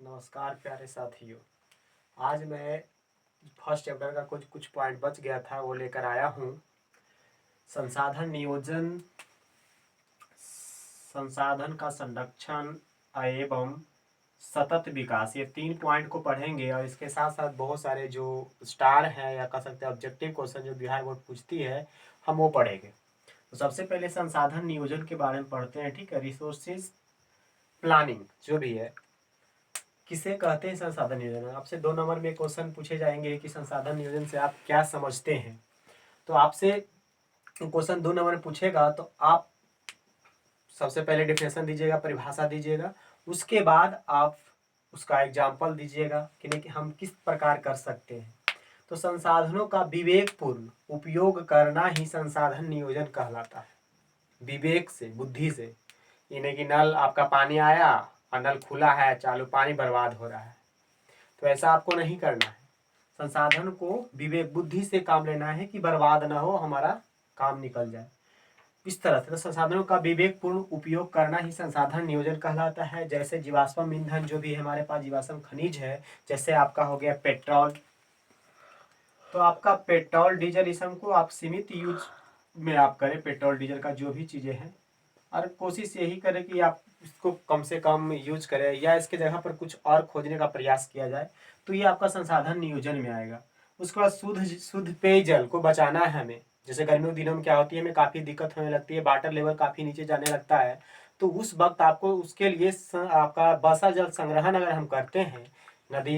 नमस्कार प्यारे साथियों। आज मैं फर्स्ट चैप्टर का कुछ कुछ पॉइंट बच गया था वो लेकर आया हूँ। संसाधन नियोजन, संसाधन का संरक्षण एवं सतत विकास, ये 3 पॉइंट को पढ़ेंगे और इसके साथ साथ बहुत सारे जो स्टार हैं या कह सकते हैं ऑब्जेक्टिव क्वेश्चन जो बिहार बोर्ड पूछती है हम वो पढ़ेंगे। तो सबसे पहले संसाधन नियोजन के बारे में पढ़ते हैं। ठीक है, रिसोर्सेज प्लानिंग जो भी है किसे कहते हैं संसाधन नियोजन। आपसे 2 नंबर में क्वेश्चन पूछे जाएंगे कि संसाधन नियोजन से आप क्या समझते हैं। तो आपसे क्वेश्चन 2 नंबर में पूछेगा तो आप सबसे पहले डिफिनेशन दीजिएगा, परिभाषा दीजिएगा, उसके बाद आप उसका एग्जाम्पल दीजिएगा कि हम किस प्रकार कर सकते हैं। तो संसाधनों का विवेकपूर्ण उपयोग करना ही संसाधन नियोजन कहलाता है। विवेक से, बुद्धि से, यानी कि नल आपका पानी आया और नल खुला है, चालू पानी बर्बाद हो रहा है, तो ऐसा आपको नहीं करना है। संसाधन को विवेक बुद्धि से काम लेना है कि बर्बाद ना हो, हमारा काम निकल जाए। इस तरह से तो संसाधनों का विवेकपूर्ण उपयोग करना ही संसाधन नियोजन कहलाता है। जैसे जीवाश्म ईंधन जो भी है हमारे पास, जीवाश्म खनिज है, जैसे आपका हो गया पेट्रोल, तो आपका पेट्रोल डीजल इसम को आप सीमित यूज में आप करें। पेट्रोल डीजल का जो भी चीज़ें हैं, और कोशिश यही करें कि आप इसको कम से कम यूज करें या इसके जगह पर कुछ और खोजने का प्रयास किया जाए, तो ये आपका संसाधन नियोजन में आएगा। उसके बाद शुद्ध शुद्ध पेयजल को बचाना है हमें। जैसे गर्मियों के दिनों में क्या होती है, हमें काफ़ी दिक्कत होने लगती है, वाटर लेवल काफ़ी नीचे जाने लगता है, तो उस वक्त आपको उसके लिए आपका वर्षा जल संग्रहण अगर हम करते हैं, नदी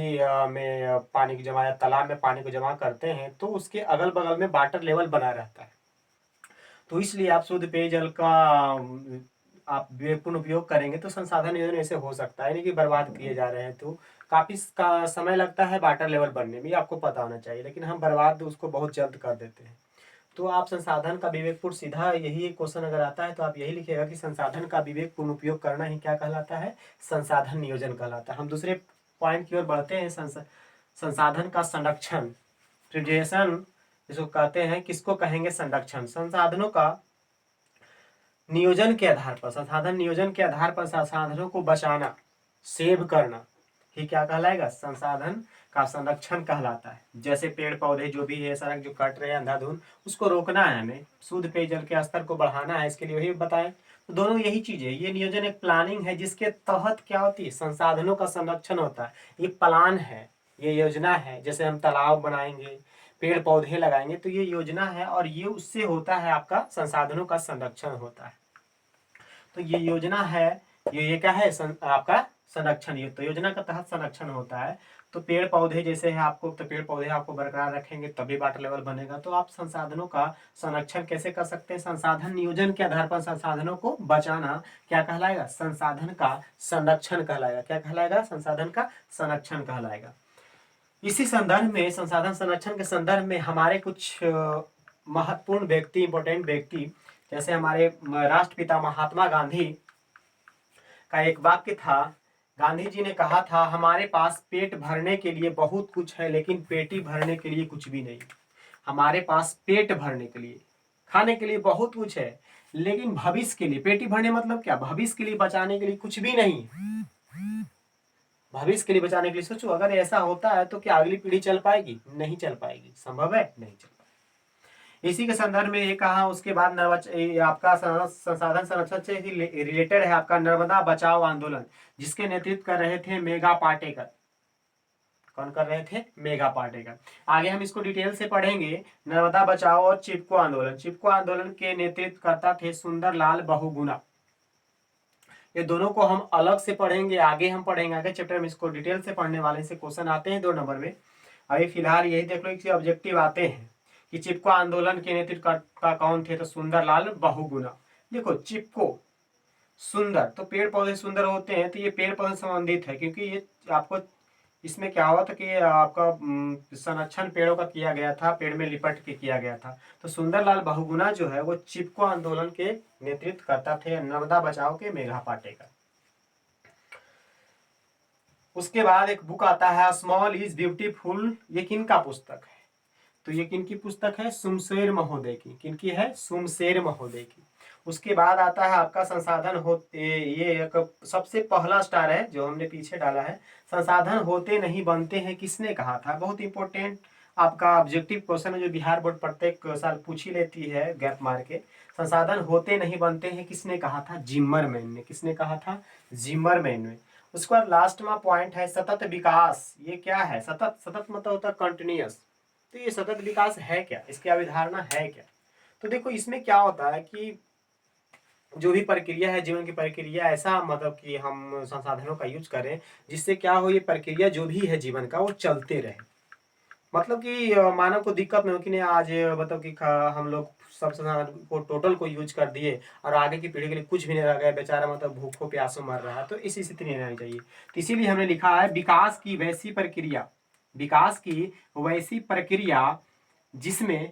में पानी को जमा या तालाब में पानी को जमा करते हैं, तो उसके अगल बगल में वाटर लेवल बना रहता है। तो इसलिए आप शुद्ध पेयजल का आप विवेकपूर्ण उपयोग करेंगे तो संसाधन नियोजन ऐसे हो सकता है, यानी कि बर्बाद किए जा रहे हैं तो काफ़ी का समय लगता है वाटर लेवल बनने में, आपको पता होना चाहिए, लेकिन हम बर्बाद उसको बहुत जल्द कर देते हैं। तो आप संसाधन का विवेकपूर्ण, सीधा यही एक क्वेश्चन अगर आता है तो आप यही लिखिएगा कि संसाधन का विवेकपूर्ण उपयोग करना ही क्या कहलाता है, संसाधन नियोजन कहलाता है। हम दूसरे पॉइंट की ओर बढ़ते हैं। संसाधन का संरक्षण, प्रिजर्वेशन जिसको कहते हैं, किसको कहेंगे, संरक्षण। संसाधनों का नियोजन के आधार पर, संसाधन नियोजन के आधार पर संसाधनों को बचाना, सेव करना ही क्या कहलाएगा, संसाधन का संरक्षण कहलाता है। जैसे पेड़ पौधे जो भी है, सड़क जो कट रहे हैं अंधाधुंध, उसको रोकना है हमें, शुद्ध पेयजल के स्तर को बढ़ाना है, इसके लिए वही बताएं। तो दोनों यही चीजें, ये नियोजन एक प्लानिंग है जिसके तहत क्या होती है, संसाधनों का संरक्षण होता है। ये प्लान है, ये योजना है। जैसे हम तालाब बनाएंगे, पेड़ पौधे लगाएंगे, तो ये योजना है और ये उससे होता है आपका संसाधनों का संरक्षण होता है। तो ये योजना है, ये क्या है, आपका संरक्षण। ये तो योजना के तहत संरक्षण होता है। तो पेड़ पौधे जैसे है आपको, तो पेड़ पौधे आपको बरकरार रखेंगे तभी वाटर लेवल बनेगा। तो आप संसाधनों का संरक्षण कैसे कर सकते हैं, संसाधन नियोजन के आधार पर संसाधनों को बचाना क्या कहलाएगा, संसाधन का संरक्षण कहलाएगा। क्या कहलाएगा, संसाधन का संरक्षण कहलाएगा। इसी संदर्भ में, संसाधन संरक्षण के संदर्भ में हमारे कुछ महत्वपूर्ण व्यक्ति, इंपॉर्टेंट व्यक्ति, जैसे हमारे राष्ट्रपिता महात्मा गांधी का एक वाक्य था। गांधी जी ने कहा था, हमारे पास पेट भरने के लिए बहुत कुछ है लेकिन पेटी भरने के लिए कुछ भी नहीं। हमारे पास पेट भरने के लिए, खाने के लिए बहुत कुछ है, लेकिन भविष्य के लिए, पेटी भरने मतलब क्या, भविष्य के लिए बचाने के लिए कुछ भी नहीं। भविष्य के लिए बचाने के लिए सोचो, अगर ऐसा होता है तो क्या अगली पीढ़ी चल पाएगी, नहीं चल पाएगी, संभव है, नहीं चल पाएगी। इसी के संदर्भ में ये कहा। उसके बाद आपका संसाधन संरक्षण से रिलेटेड है आपका नर्मदा बचाओ आंदोलन, जिसके नेतृत्व कर रहे थे मेघा पाटेकर। कौन कर रहे थे, मेघा पाटेकर। आगे हम इसको डिटेल से पढ़ेंगे। नर्मदा बचाओ और चिपको आंदोलन, चिपको आंदोलन के नेतृत्व करता थे सुंदरलाल बहुगुणा। ये दोनों को हम अलग से पढ़ेंगे, आगे हम पढ़ेंगे, आगे चैप्टर में इसको डिटेल से पढ़ने वाले से क्वेश्चन आते हैं 2 नंबर में। अभी फिलहाल यही देख लो कि ऑब्जेक्टिव आते हैं कि चिपको आंदोलन के नेतृत्व का कौन थे, तो सुंदरलाल बहुगुणा। देखो चिपको, सुंदर, तो पेड़ पौधे सुंदर होते हैं, तो ये पेड़ पौधे संबंधित है, क्योंकि ये आपको इसमें क्या हुआ था कि आपका संरक्षण पेड़ों का किया गया था, पेड़ में लिपट के किया गया था। तो सुंदरलाल बहुगुणा जो है वो चिपको आंदोलन के नेतृत्व करता थे, नर्मदा बचाओ के मेघा पाटेकर। उसके बाद एक बुक आता है, स्मॉल इज ब्यूटीफुल। ये किनका पुस्तक है, तो ये किनकी पुस्तक है, सुमशेर महोदय की। किनकी है, सुमशेर महोदय की। उसके बाद आता है आपका संसाधन होते, ये एक सबसे पहला स्टार है जो हमने पीछे डाला है, संसाधन होते नहीं बनते हैं किसने कहा था। बहुत इंपॉर्टेंट आपका ऑब्जेक्टिव क्वेश्चन है जो बिहार बोर्ड प्रत्येक साल पूछ ही लेती है गैप मार के। संसाधन होते नहीं बनते हैं किसने कहा था, जिम्मरमैन ने। किसने कहा था, जिम्मरमैन ने। उसके बाद लास्ट में पॉइंट है सतत विकास। ये क्या है, सतत, सतत मतलब होता है कंटिन्यूअस। तो ये सतत विकास है क्या, इसकी अवधारणा है क्या। तो देखो इसमें क्या होता है कि जो भी प्रक्रिया है जीवन की प्रक्रिया, ऐसा मतलब कि हम संसाधनों का यूज करें जिससे क्या हो, ये प्रक्रिया जो भी है जीवन का वो चलते रहे। मतलब कि मानव को दिक्कत नहीं हो कि नहीं आज मतलब कि हम लोग सब संसाधन को टोटल को यूज कर दिए और आगे की पीढ़ी के लिए कुछ भी नहीं रह गया, बेचारा मतलब भूखों प्यासों मर रहा है। तो इस स्थिति नहीं रहनी चाहिए। तो इसीलिए हमने लिखा है विकास की वैसी प्रक्रिया, विकास की वैसी प्रक्रिया जिसमें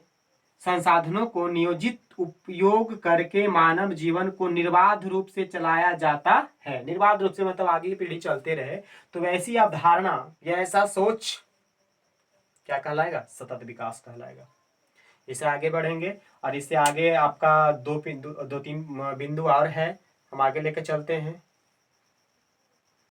संसाधनों को नियोजित उपयोग करके मानव जीवन को निर्बाध रूप से चलाया जाता है। निर्बाध रूप से मतलब आगे की पीढ़ी चलते रहे। तो वैसी अवधारणा या ऐसा सोच क्या कहलाएगा, सतत विकास कहलाएगा। इससे आगे बढ़ेंगे और इससे आगे आपका दो तीन बिंदु और है, हम आगे लेकर चलते हैं।